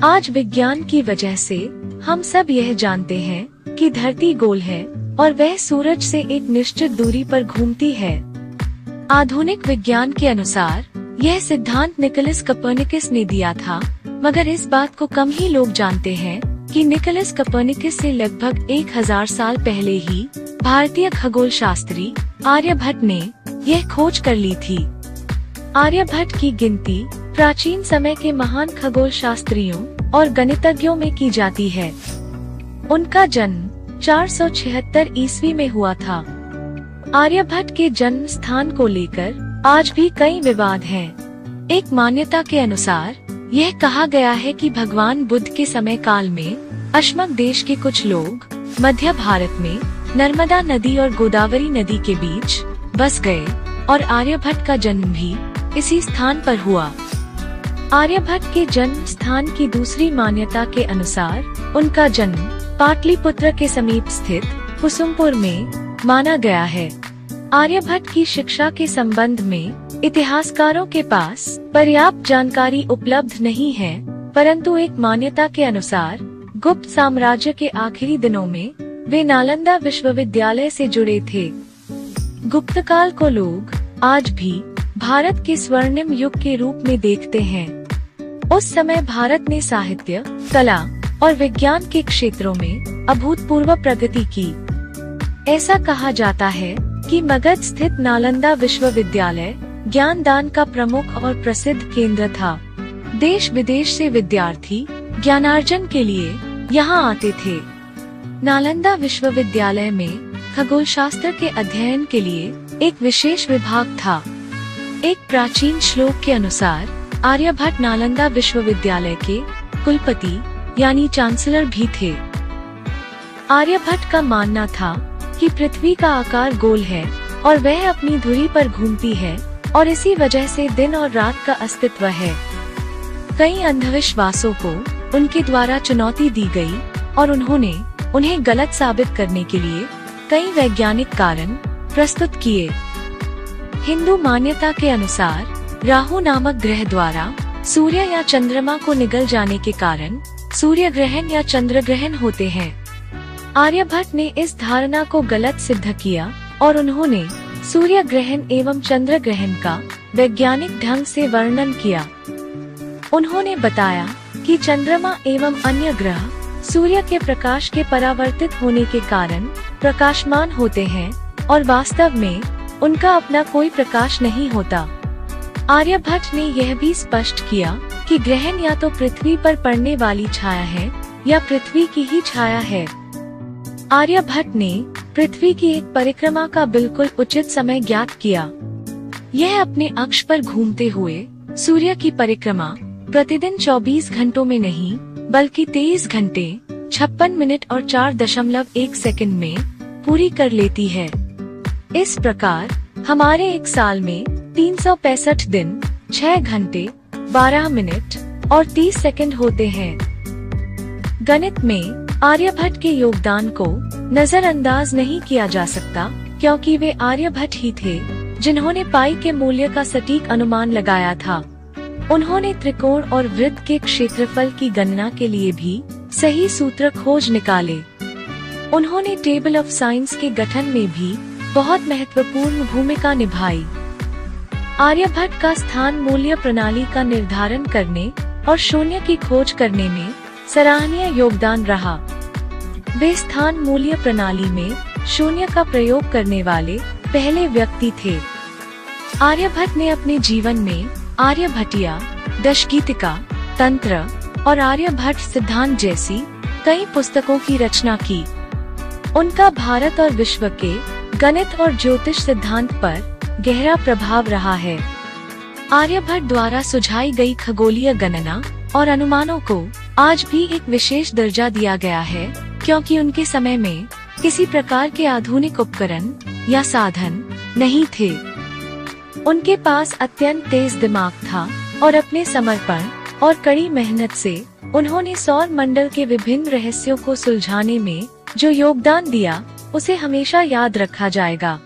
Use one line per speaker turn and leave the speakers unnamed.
आज विज्ञान की वजह से हम सब यह जानते हैं कि धरती गोल है और वह सूरज से एक निश्चित दूरी पर घूमती है। आधुनिक विज्ञान के अनुसार यह सिद्धांत निकोलस कोपर्निकस ने दिया था, मगर इस बात को कम ही लोग जानते हैं कि निकोलस कोपर्निकस से लगभग 1000 साल पहले ही भारतीय खगोल शास्त्री आर्यभट्ट ने यह खोज कर ली थी। आर्यभट्ट की गिनती प्राचीन समय के महान खगोल शास्त्रियों और गणितज्ञों में की जाती है। उनका जन्म 476 ईस्वी में हुआ था। आर्यभट्ट के जन्म स्थान को लेकर आज भी कई विवाद हैं। एक मान्यता के अनुसार यह कहा गया है कि भगवान बुद्ध के समय काल में अशमक देश के कुछ लोग मध्य भारत में नर्मदा नदी और गोदावरी नदी के बीच बस गए और आर्यभट्ट का जन्म भी इसी स्थान पर हुआ। आर्यभट्ट के जन्म स्थान की दूसरी मान्यता के अनुसार उनका जन्म पाटलिपुत्र के समीप स्थित कुसुमपुर में माना गया है। आर्यभट्ट की शिक्षा के संबंध में इतिहासकारों के पास पर्याप्त जानकारी उपलब्ध नहीं है, परंतु एक मान्यता के अनुसार गुप्त साम्राज्य के आखिरी दिनों में वे नालंदा विश्वविद्यालय से जुड़े थे। गुप्त काल को लोग आज भी भारत के स्वर्णिम युग के रूप में देखते हैं। उस समय भारत ने साहित्य, कला और विज्ञान के क्षेत्रों में अभूतपूर्व प्रगति की। ऐसा कहा जाता है कि मगध स्थित नालंदा विश्वविद्यालय ज्ञान दान का प्रमुख और प्रसिद्ध केंद्र था। देश विदेश से विद्यार्थी ज्ञानार्जन के लिए यहाँ आते थे। नालंदा विश्वविद्यालय में खगोल शास्त्र के अध्ययन के लिए एक विशेष विभाग था। एक प्राचीन श्लोक के अनुसार आर्यभट्ट नालंदा विश्वविद्यालय के कुलपति यानी चांसलर भी थे। आर्यभट्ट का मानना था कि पृथ्वी का आकार गोल है और वह अपनी धुरी पर घूमती है और इसी वजह से दिन और रात का अस्तित्व है। कई अंधविश्वासों को उनके द्वारा चुनौती दी गई और उन्होंने उन्हें गलत साबित करने के लिए कई वैज्ञानिक कारण प्रस्तुत किए। हिंदू मान्यता के अनुसार राहु नामक ग्रह द्वारा सूर्य या चंद्रमा को निगल जाने के कारण सूर्य ग्रहण या चंद्र ग्रहण होते हैं। आर्यभट्ट ने इस धारणा को गलत सिद्ध किया और उन्होंने सूर्य ग्रहण एवं चंद्र ग्रहण का वैज्ञानिक ढंग से वर्णन किया। उन्होंने बताया कि चंद्रमा एवं अन्य ग्रह सूर्य के प्रकाश के परावर्तित होने के कारण प्रकाशमान होते हैं और वास्तव में उनका अपना कोई प्रकाश नहीं होता। आर्यभट्ट ने यह भी स्पष्ट किया कि ग्रहण या तो पृथ्वी पर पड़ने वाली छाया है या पृथ्वी की ही छाया है। आर्यभट्ट ने पृथ्वी की एक परिक्रमा का बिल्कुल उचित समय ज्ञात किया। यह अपने अक्ष पर घूमते हुए सूर्य की परिक्रमा प्रतिदिन 24 घंटों में नहीं बल्कि 23 घंटे 56 मिनट और 4.1 सेकंड में पूरी कर लेती है। इस प्रकार हमारे एक साल में 365 दिन 6 घंटे 12 मिनट और 30 सेकंड होते हैं। गणित में आर्यभट्ट के योगदान को नजरअंदाज नहीं किया जा सकता, क्योंकि वे आर्यभट्ट ही थे जिन्होंने पाई के मूल्य का सटीक अनुमान लगाया था। उन्होंने त्रिकोण और वृत्त के क्षेत्रफल की गणना के लिए भी सही सूत्र खोज निकाले। उन्होंने टेबल ऑफ साइंस के गठन में भी बहुत महत्वपूर्ण भूमिका निभाई। आर्यभट्ट का स्थान मूल्य प्रणाली का निर्धारण करने और शून्य की खोज करने में सराहनीय योगदान रहा। वे स्थान मूल्य प्रणाली में शून्य का प्रयोग करने वाले पहले व्यक्ति थे। आर्यभट्ट ने अपने जीवन में आर्यभट्टिया, दशगीतिका, तंत्र और आर्यभट्ट सिद्धांत जैसी कई पुस्तकों की रचना की। उनका भारत और विश्व के गणित और ज्योतिष सिद्धांत पर गहरा प्रभाव रहा है। आर्यभट्ट द्वारा सुझाई गई खगोलीय गणना और अनुमानों को आज भी एक विशेष दर्जा दिया गया है, क्योंकि उनके समय में किसी प्रकार के आधुनिक उपकरण या साधन नहीं थे। उनके पास अत्यंत तेज दिमाग था और अपने समर्पण और कड़ी मेहनत से उन्होंने सौर मंडल के विभिन्न रहस्यों को सुलझाने में जो योगदान दिया, उसे हमेशा याद रखा जाएगा।